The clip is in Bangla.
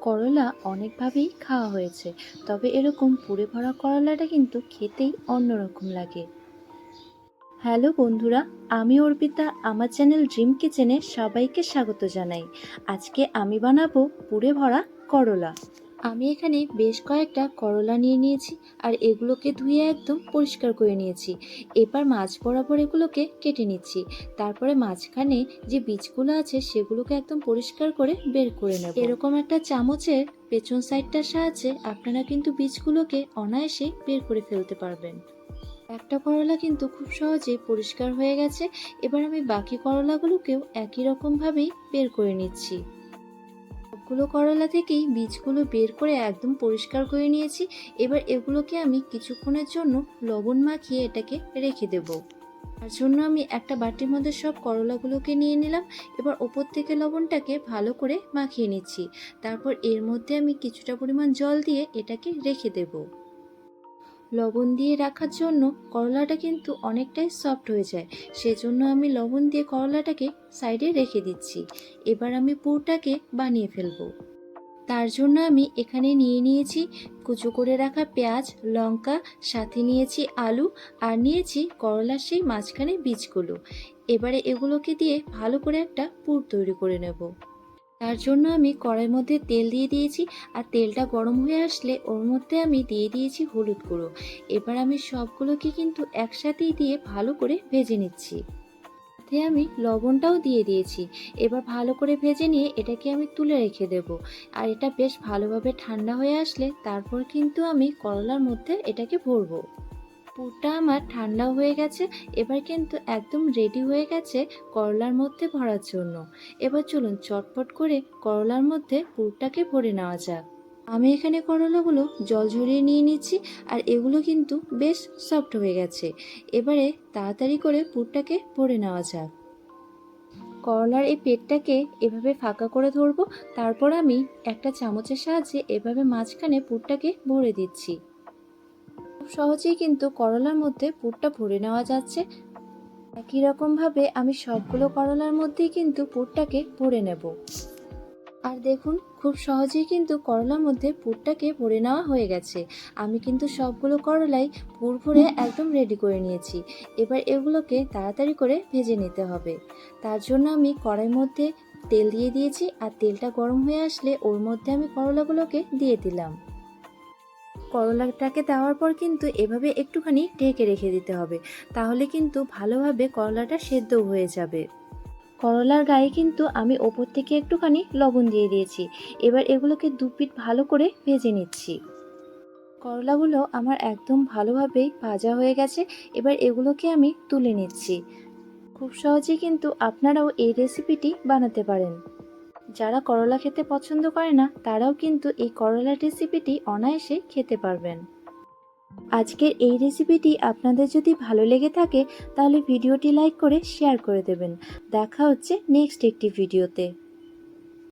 করলা অনেকভাবেই খাওয়া হয়েছে, তবে এরকম পুড়ে ভরা করলাটা কিন্তু খেতেই অন্যরকম লাগে। হ্যালো বন্ধুরা, আমি অর্পিতা। আমার চ্যানেল ড্রিম কিচেনে সবাইকে স্বাগত জানাই। আজকে আমি বানাবো পুড়ে ভরা করলা। আমি এখানে বেশ কয়েকটা করলা নিয়ে নিয়েছি, আর এগুলোকে ধুয়ে একদম পরিষ্কার করে নিয়েছি। এবার মাছ বরাবর এগুলোকে কেটে নিচ্ছি। তারপরে মাঝখানে যে বীজগুলো আছে সেগুলোকে একদম পরিষ্কার করে বের করে নেব। এরকম একটা চামচের পেছন সাইডটার সাহায্যে আপনারা কিন্তু বীজগুলোকে অনায়াসে বের করে ফেলতে পারবেন। একটা করলা কিন্তু খুব সহজে পরিষ্কার হয়ে গেছে। এবার আমি বাকি করলাগুলোকেও একই রকম ভাবেই বের করে নিচ্ছি। সবগুলো করলা থেকেই বীজগুলো বের করে একদম পরিষ্কার করে নিয়েছি। এবার এগুলোকে আমি কিছুক্ষণের জন্য লবণ মাখিয়ে এটাকে রেখে দেব। তার জন্য আমি একটা বাটির মধ্যে সব করলাগুলোকে নিয়ে নিলাম। এবার ওপর থেকে লবণটাকে ভালো করে মাখিয়ে নিচ্ছি। তারপর এর মধ্যে আমি কিছুটা পরিমাণ জল দিয়ে এটাকে রেখে দেব। লবণ দিয়ে রাখার জন্য করলাটা কিন্তু অনেকটাই সফট হয়ে যায়, সেজন্য আমি লবণ দিয়ে করলাটাকে সাইডে রেখে দিচ্ছি। এবার আমি পুরটাকে বানিয়ে ফেলবো। তার জন্য আমি এখানে নিয়ে নিয়েছি কুচো করে রাখা পেঁয়াজ, লঙ্কা, সাথে নিয়েছি আলু, আর নিয়েছি করলার সেই মাঝখানে বীজগুলো। এবারে এগুলোকে দিয়ে ভালো করে একটা পুর তৈরি করে নেব। তার জন্য আমি কড়াইয়ের মধ্যে তেল দিয়ে দিয়েছি, আর তেলটা গরম হয়ে আসলে ওর মধ্যে আমি দিয়ে দিয়েছি হলুদ গুঁড়ো। এবার আমি সবগুলোকে কিন্তু একসাথেই দিয়ে ভালো করে ভেজে নিচ্ছি। সাথে আমি লবণটাও দিয়ে দিয়েছি। এবার ভালো করে ভেজে নিয়ে এটাকে আমি তুলে রেখে দেব। আর এটা বেশ ভালোভাবে ঠান্ডা হয়ে আসলে তারপর কিন্তু আমি করলার মধ্যে এটাকে ভরবো। পুরটা আমার ঠান্ডা হয়ে গেছে। এবার কিন্তু একদম রেডি হয়ে গেছে করলার মধ্যে ভরার জন্য। এবার চলুন চটপট করে করলার মধ্যে পুরটাকে ভরে নেওয়া যাক। আমি এখানে করলাগুলো জল ঝরিয়ে নিয়ে নিচ্ছি, আর এগুলো কিন্তু বেশ সফট হয়ে গেছে। এবারে তাড়াতাড়ি করে পুরটাকে ভরে নেওয়া যাক। করলার এই পেটটাকে এভাবে ফাঁকা করে ধরবো। তারপর আমি একটা চামচের সাহায্যে এভাবে মাঝখানে পুরটাকে ভরে দিচ্ছি। খুব সহজেই কিন্তু করলার মধ্যে পুরটা ভরে নেওয়া যাচ্ছে। একই রকম ভাবে আমি সবগুলো করলার মধ্যেই কিন্তু পুরটাকে ভরে নেব। আর দেখুন, খুব সহজেই কিন্তু করলার মধ্যে পুরটাকে ভরে নেওয়া হয়ে গেছে। আমি কিন্তু সবগুলো করলাই পুর ভরে একদম রেডি করে নিয়েছি। এবার এগুলোকে তাড়াতাড়ি করে ভেজে নিতে হবে। তার জন্য আমি কড়াইয়ের মধ্যে তেল দিয়ে দিয়েছি, আর তেলটা গরম হয়ে আসলে ওর মধ্যে আমি করলাগুলোকে দিয়ে দিলাম। করলাটাকে দেওয়ার পর কিন্তু এভাবে একটুখানি ঢেকে রেখে দিতে হবে, তাহলে কিন্তু ভালোভাবে করলাটা সেদ্ধ হয়ে যাবে। করলার গায়ে কিন্তু আমি ওপর থেকে একটুখানি লবণ দিয়ে দিয়েছি। এবার এগুলোকে দু পিঠ ভালো করে ভেজে নিচ্ছি। করলাগুলো আমার একদম ভালোভাবেই ভাজা হয়ে গেছে। এবার এগুলোকে আমি তুলে নিচ্ছি। খুব সহজেই কিন্তু আপনারাও এই রেসিপিটি বানাতে পারেন। যারা করলা খেতে পছন্দ করে না তারাও কিন্তু এই করলার রেসিপিটি অনায়াসে খেতে পারবেন। আজকের এই রেসিপিটি আপনাদের যদি ভালো লেগে থাকে তাহলে ভিডিওটি লাইক করে শেয়ার করে দেবেন। দেখা হচ্ছে নেক্সট একটি ভিডিওতে।